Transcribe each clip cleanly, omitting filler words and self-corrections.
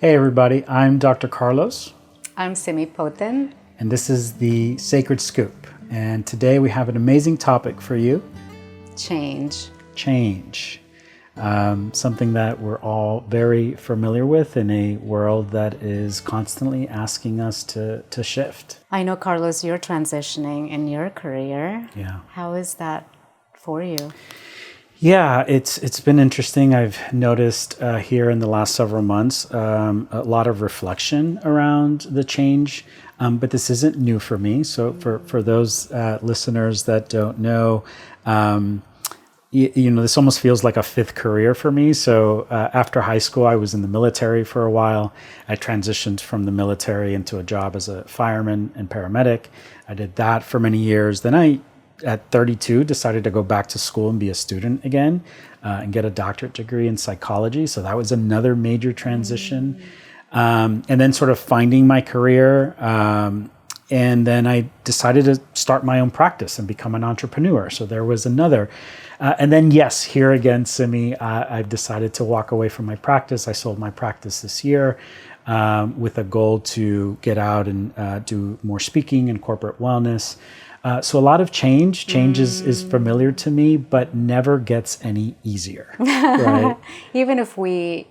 Hey everybody, I'm Dr. Carlos. I'm Simi, and this is the Sacred Scoop. And today we have an amazing topic for you. Change. Change. Something that we're all very familiar with in a world that is constantly asking us to shift. I know, Carlos, you're transitioning in your career. Yeah. How is that for you? Yeah, it's been interesting. I've noticed here in the last several months a lot of reflection around the change, but this isn't new for me. So for those listeners that don't know, this almost feels like a fifth career for me. So after high school, I was in the military for a while. I transitioned from the military into a job as a fireman and paramedic. I did that for many years. Then at 32, decided to go back to school and be a student again and get a doctorate degree in psychology. So that was another major transition. And then sort of finding my career. And then I decided to start my own practice and become an entrepreneur. So there was another. And then, yes, here again, Simi, I've decided to walk away from my practice. I sold my practice this year with a goal to get out and do more speaking and corporate wellness. So a lot of change. Change is familiar to me, but never gets any easier, right? Even if we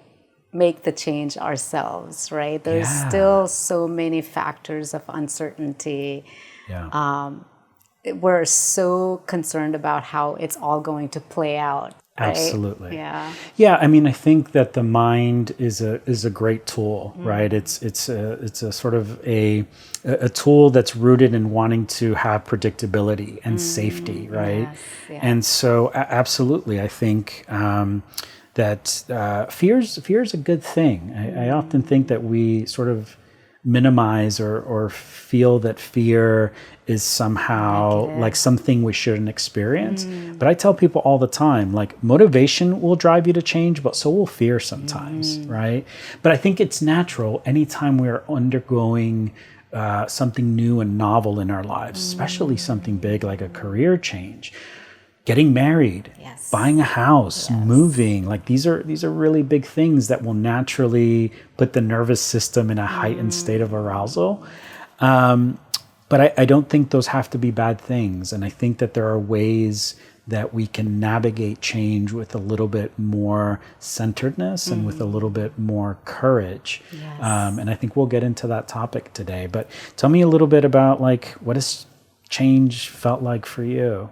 make the change ourselves, right? There's still so many factors of uncertainty. Yeah. We're so concerned about how it's all going to play out. Right? Absolutely. Yeah. Yeah. I mean, I think that the mind is a great tool, right? It's a sort of a tool that's rooted in wanting to have predictability and safety, right? Yes, yeah. And so, absolutely, I think that fear's a good thing. I often think that we sort of minimize or feel that fear is somehow negative, like something we shouldn't experience. But I tell people all the time, like, motivation will drive you to change, but so will fear sometimes, right? But I think it's natural anytime we're undergoing something new and novel in our lives, especially something big like a career change. Getting married, buying a house, moving, like these are really big things that will naturally put the nervous system in a heightened state of arousal. But I don't think those have to be bad things. And I think that there are ways that we can navigate change with a little bit more centeredness and with a little bit more courage. Yes. And I think we'll get into that topic today. But tell me a little bit about, like, what has change felt like for you?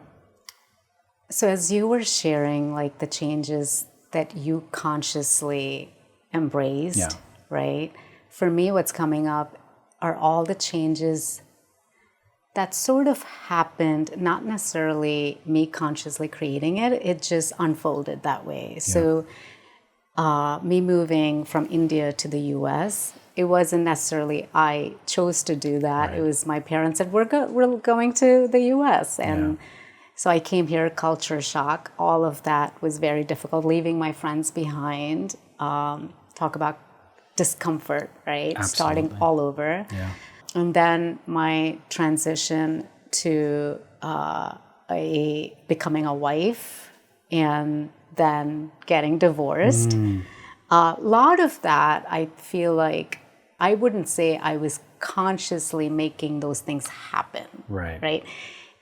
So as you were sharing, like, the changes that you consciously embraced, right? For me, what's coming up are all the changes that sort of happened, not necessarily me consciously creating it, it just unfolded that way. Yeah. So me moving from India to the US, it wasn't necessarily I chose to do that. Right. It was my parents said, we're going to the US. And so I came here, culture shock. All of that was very difficult, leaving my friends behind. Talk about discomfort, right? Absolutely. Starting all over. Yeah. And then my transition to becoming a wife and then getting divorced. A lot of that, I feel like, I wouldn't say I was consciously making those things happen. Right?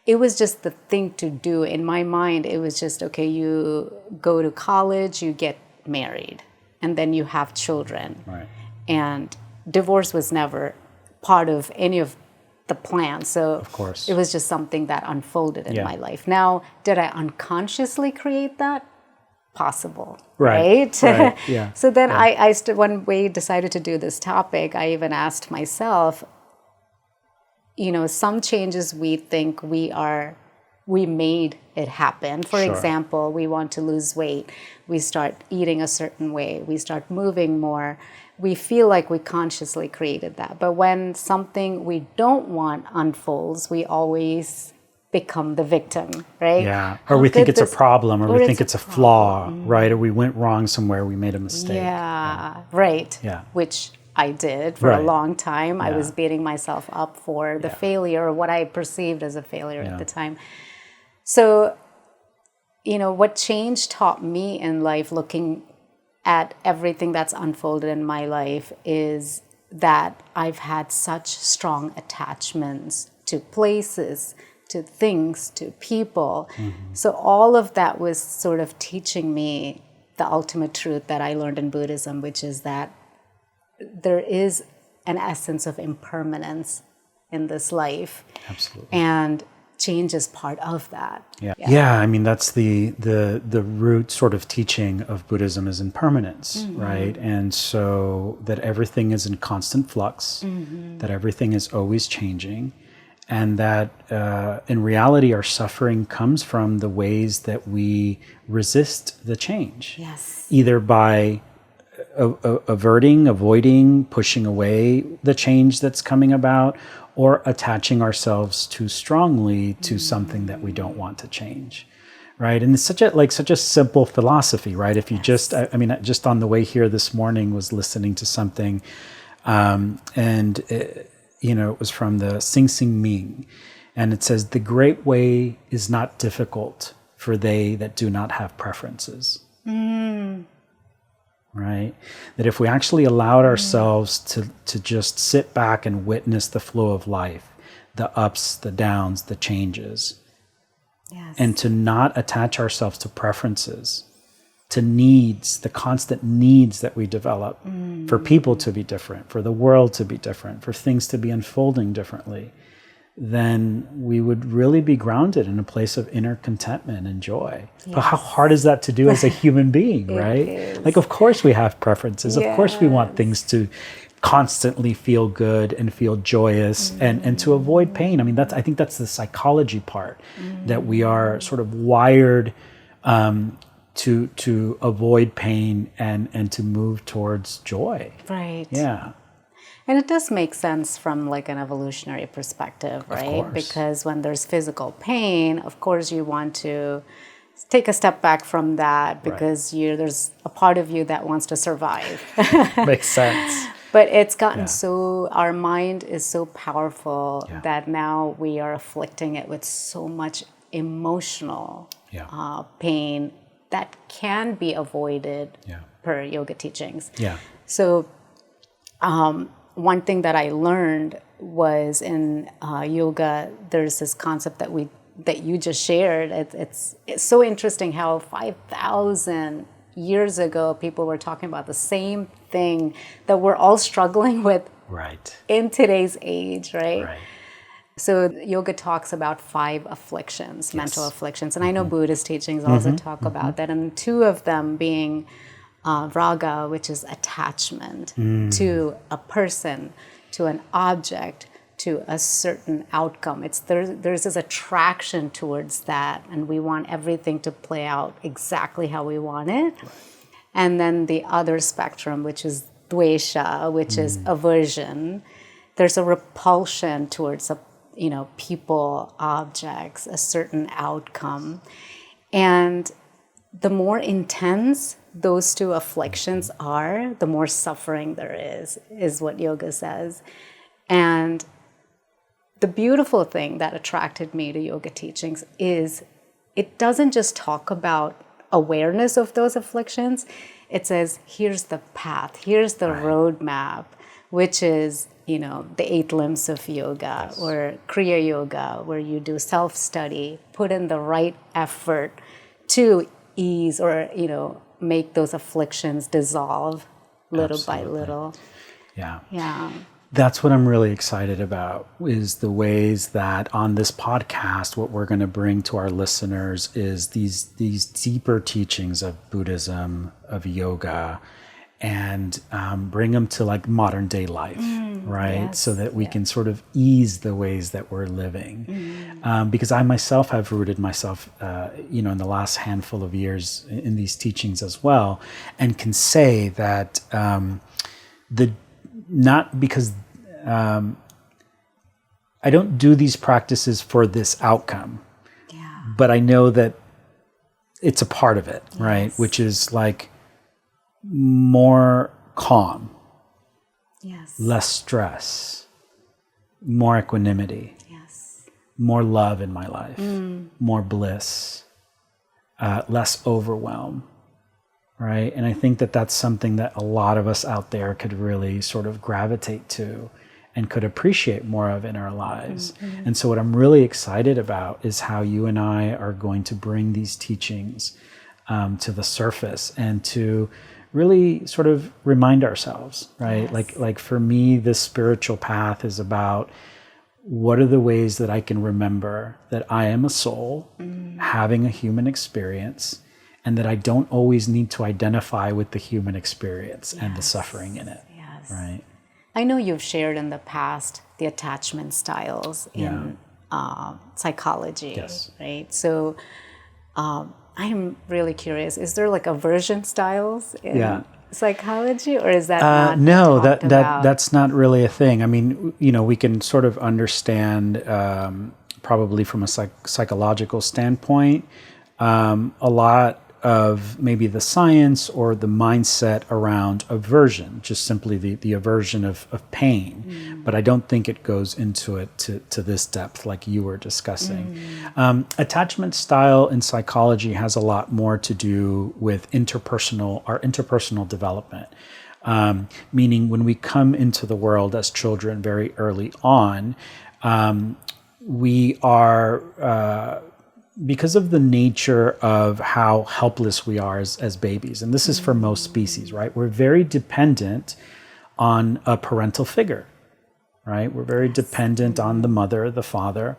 It was just the thing to do. In my mind, it was just, okay, you go to college, you get married, and then you have children. Right. And divorce was never part of any of the plans. So of course, it was just something that unfolded in my life. Now, did I unconsciously create that? Possible, right? Yeah. So then when we decided to do this topic, I even asked myself, some changes we think we made it happen. For example, we want to lose weight. We start eating a certain way. We start moving more. We feel like we consciously created that. But when something we don't want unfolds, we always become the victim, right? Yeah. Or we think it's a problem, or we think it's a flaw, right? Or we went wrong somewhere, we made a mistake. Yeah. Right. Yeah. Which I did for a long time. I was beating myself up for the failure, or what I perceived as a failure at the time. So, what change taught me in life, looking at everything that's unfolded in my life is that I've had such strong attachments to places, to things, to people. So all of that was sort of teaching me the ultimate truth that I learned in Buddhism, which is that there is an essence of impermanence in this life. Absolutely. And change is part of that. Yeah. I mean, that's the root sort of teaching of Buddhism is impermanence, right? And so that everything is in constant flux, that everything is always changing, and that in reality, our suffering comes from the ways that we resist the change. Yes. Either by avoiding, pushing away the change that's coming about, or attaching ourselves too strongly to something that we don't want to change, right? And it's such a simple philosophy, right? If you just, I mean, just on the way here this morning was listening to something, and it was from the Sing Ming, and it says, "The great way is not difficult for they that do not have preferences." Right? That if we actually allowed ourselves to just sit back and witness the flow of life, the ups, the downs, the changes, and to not attach ourselves to preferences, to needs, the constant needs that we develop for people to be different, for the world to be different, for things to be unfolding differently, then we would really be grounded in a place of inner contentment and joy. Yes. But how hard is that to do as a human being, right? Is. Like, of course we have preferences. Yes. Of course we want things to constantly feel good and feel joyous and to avoid pain. I mean, I think that's the psychology part, that we are sort of wired to avoid pain and to move towards joy. Right. Yeah. And it does make sense from like an evolutionary perspective, right? Because when there's physical pain, of course you want to take a step back from that because there's a part of you that wants to survive. Makes sense. But it's gotten our mind is so powerful that now we are afflicting it with so much emotional pain that can be avoided per yoga teachings. Yeah. So, one thing that I learned was in yoga, there's this concept that you just shared. It's so interesting how 5,000 years ago people were talking about the same thing that we're all struggling with in today's age, right? So yoga talks about 5 afflictions, mental afflictions. And I know Buddhist teachings also talk about that. And 2 of them being raga, which is attachment to a person, to an object, to a certain outcome. There's this attraction towards that, and we want everything to play out exactly how we want it. And then the other spectrum, which is dvesha, which is aversion. There's a repulsion towards people, objects, a certain outcome. And the more intense those 2 afflictions are, the more suffering there is what yoga says. And the beautiful thing that attracted me to yoga teachings is it doesn't just talk about awareness of those afflictions. It says, here's the path, here's the roadmap, which is, the 8 limbs of yoga or Kriya Yoga, where you do self-study, put in the right effort to ease or, make those afflictions dissolve little by little. Yeah. That's what I'm really excited about, is the ways that on this podcast, what we're going to bring to our listeners is these deeper teachings of Buddhism, of yoga, and bring them to like modern day life, right? So that we can sort of ease the ways that we're living. Because I myself have rooted myself, in the last handful of years in these teachings as well, and can say that not because I don't do these practices for this outcome, but I know that it's a part of it, right? Which is like more calm, less stress, more equanimity, more love in my life, more bliss, less overwhelm, right? And I think that that's something that a lot of us out there could really sort of gravitate to and could appreciate more of in our lives. Mm-hmm. And so what I'm really excited about is how you and I are going to bring these teachings to the surface and to really sort of remind ourselves, right? Yes. Like for me, this spiritual path is about what are the ways that I can remember that I am a soul having a human experience, and that I don't always need to identify with the human experience and the suffering in it, right? I know you've shared in the past the attachment styles in psychology, right? So I'm really curious, is there like aversion styles in psychology, or is that not no, talked about? That's not really a thing. I mean, we can sort of understand probably from a psychological standpoint a lot of maybe the science or the mindset around aversion, just simply the aversion of pain. But I don't think it goes into it to this depth like you were discussing. Attachment style in psychology has a lot more to do with interpersonal development. Meaning when we come into the world as children very early on, we are... because of the nature of how helpless we are as babies, and this is for most species, right? We're very dependent on a parental figure, right? We're very dependent on the mother, the father.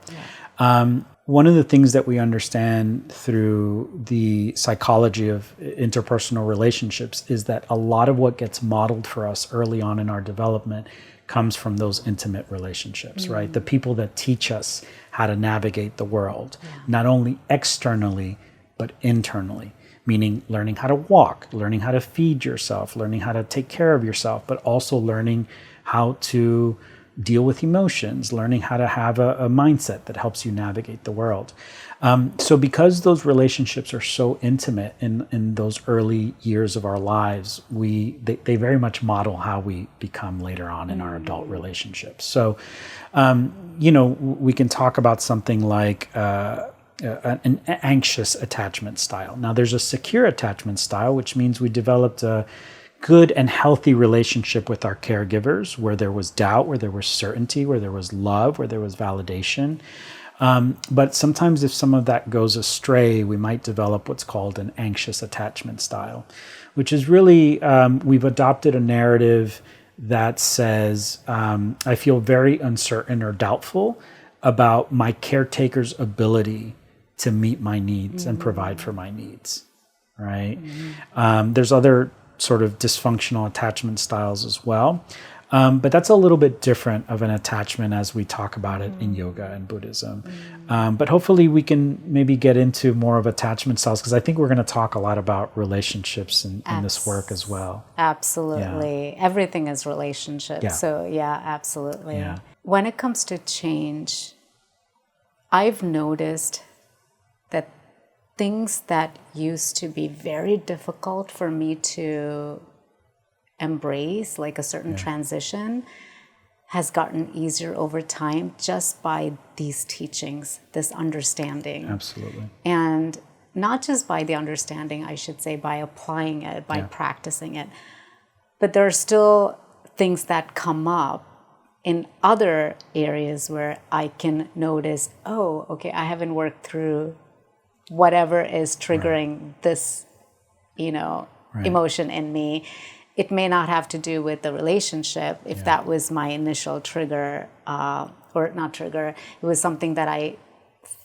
One of the things that we understand through the psychology of interpersonal relationships is that a lot of what gets modeled for us early on in our development comes from those intimate relationships, right? The people that teach us how to navigate the world, not only externally, but internally, meaning learning how to walk, learning how to feed yourself, learning how to take care of yourself, but also learning how to deal with emotions, learning how to have a mindset that helps you navigate the world. So because those relationships are so intimate in those early years of our lives, they very much model how we become later on in our adult relationships. So, we can talk about something like an anxious attachment style. Now, there's a secure attachment style, which means we developed a good and healthy relationship with our caregivers, where there was doubt, where there was certainty, where there was love, where there was validation. But sometimes if some of that goes astray, we might develop what's called an anxious attachment style, which is really, we've adopted a narrative that says, I feel very uncertain or doubtful about my caretaker's ability to meet my needs and provide for my needs, right? There's other sort of dysfunctional attachment styles as well. But that's a little bit different of an attachment as we talk about it in yoga and Buddhism. But hopefully we can maybe get into more of attachment styles, because I think we're going to talk a lot about relationships in this work as well. Absolutely. Yeah. Everything is relationships. Yeah. So absolutely. Yeah. When it comes to change, I've noticed that things that used to be very difficult for me to embrace, like a certain transition, has gotten easier over time just by these teachings, this understanding. Absolutely. And not just by the understanding, I should say, by applying it, by practicing it. But there are still things that come up in other areas where I can notice, oh, okay, I haven't worked through whatever is triggering this, emotion in me. It may not have to do with the relationship, if that was my initial trigger, or not trigger. It was something that I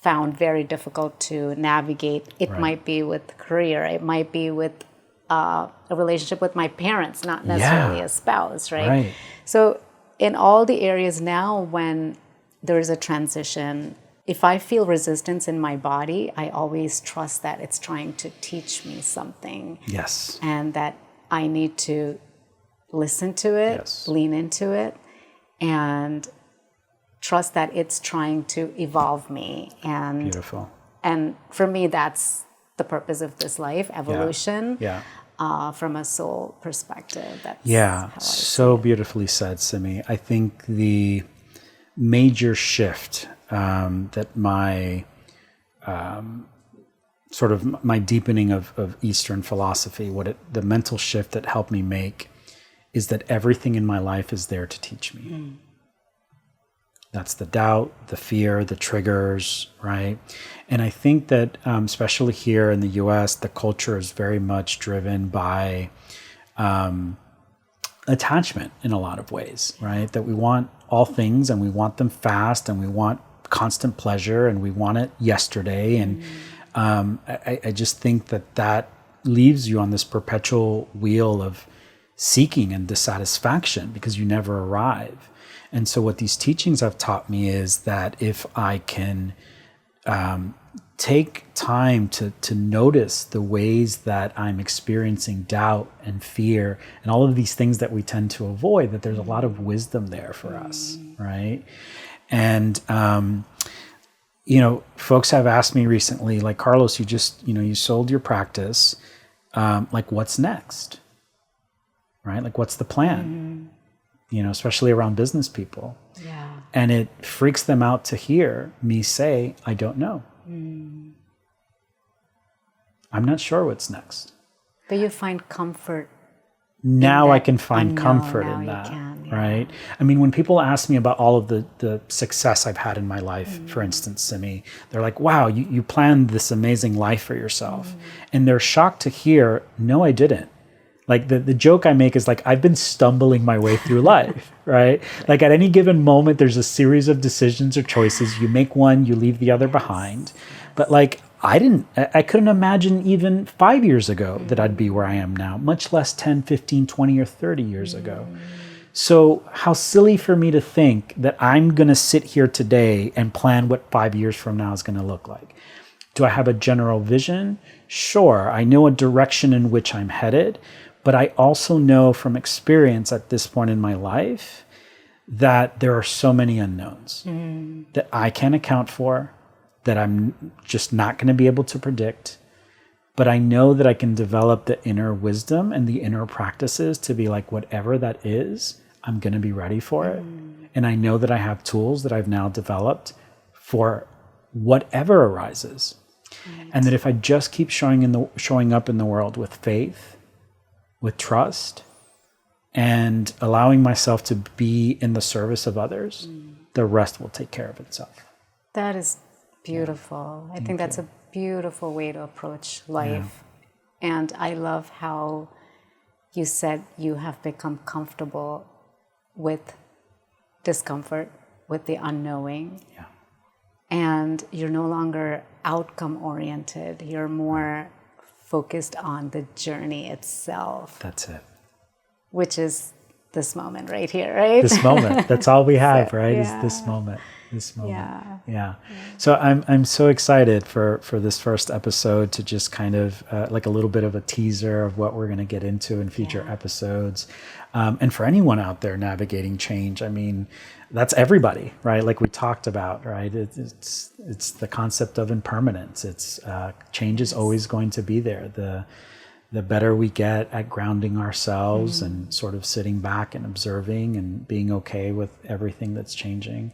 found very difficult to navigate. It might be with career. It might be with a relationship with my parents, not necessarily a spouse, right? So in all the areas now, when there is a transition, if I feel resistance in my body, I always trust that it's trying to teach me something. Yes. And that I need to listen to it, lean into it, and trust that it's trying to evolve me. And beautiful. And for me, that's the purpose of this life, evolution. From a soul perspective. That's how I so see it. Beautifully said, Simi. I think the major shift that my sort of my deepening of Eastern philosophy, the mental shift that helped me make is that everything in my life is there to teach me. That's the doubt, the fear, the triggers, right? And I think that especially here in the US, the culture is very much driven by attachment in a lot of ways, right? That we want all things and we want them fast and we want constant pleasure and we want it yesterday. And I just think that leaves you on this perpetual wheel of seeking and dissatisfaction because you never arrive. And so what these teachings have taught me is that if I can take time to notice the ways that I'm experiencing doubt and fear and all of these things that we tend to avoid, that there's a lot of wisdom there for us, right? And, folks have asked me recently, like, Carlos, you sold your practice. Like, what's next? Right? Like, what's the plan? Especially around business people. Yeah. And it freaks them out to hear me say, I don't know. I'm not sure what's next. But you find comfort. Now I can find comfort in that, right? I mean, when people ask me about all of the success I've had in my life, for instance, Simi, they're like, wow, you planned this amazing life for yourself. And they're shocked to hear, no, I didn't. Like the joke I make is like, I've been stumbling my way through life, right? Like at any given moment, there's a series of decisions or choices. You make one, you leave the other behind. But like, I couldn't imagine even 5 years ago that I'd be where I am now, much less 10, 15, 20, or 30 years ago. So how silly for me to think that I'm going to sit here today and plan what 5 years from now is going to look like. Do I have a general vision? Sure. I know a direction in which I'm headed. But I also know from experience at this point in my life that there are so many unknowns that I can't account for, that I'm just not going to be able to predict. But I know that I can develop the inner wisdom and the inner practices to be like, whatever that is, I'm going to be ready for it. And I know that I have tools that I've now developed for whatever arises. And that if I just keep showing up in the world with faith, with trust, and allowing myself to be in the service of others, the rest will take care of itself. That is beautiful. I think that's a beautiful way to approach life. Yeah. And I love how you said you have become comfortable with discomfort, with the unknowing. Yeah. And you're no longer outcome oriented. You're more focused on the journey itself. That's it. Which is this moment right here, right? This moment. That's all we have, right? Yeah. Is this moment. This moment. Yeah. So I'm so excited for this first episode to just kind of like a little bit of a teaser of what we're going to get into in future episodes. And for anyone out there navigating change, I mean, that's everybody, right? Like we talked about, right? It's the concept of impermanence. It's change is always going to be there. The better we get at grounding ourselves and sort of sitting back and observing and being okay with everything that's changing,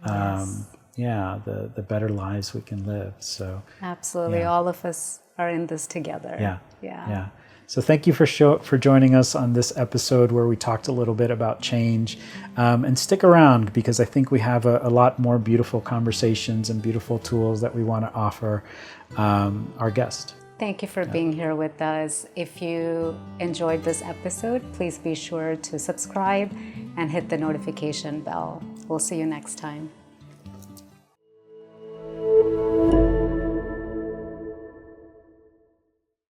the better lives we can live. So absolutely, all of us are in this together. Yeah. So thank you for joining us on this episode where we talked a little bit about change. And stick around because I think we have a lot more beautiful conversations and beautiful tools that we want to offer our guest. Thank you for being here with us. If you enjoyed this episode, please be sure to subscribe and hit the notification bell. We'll see you next time.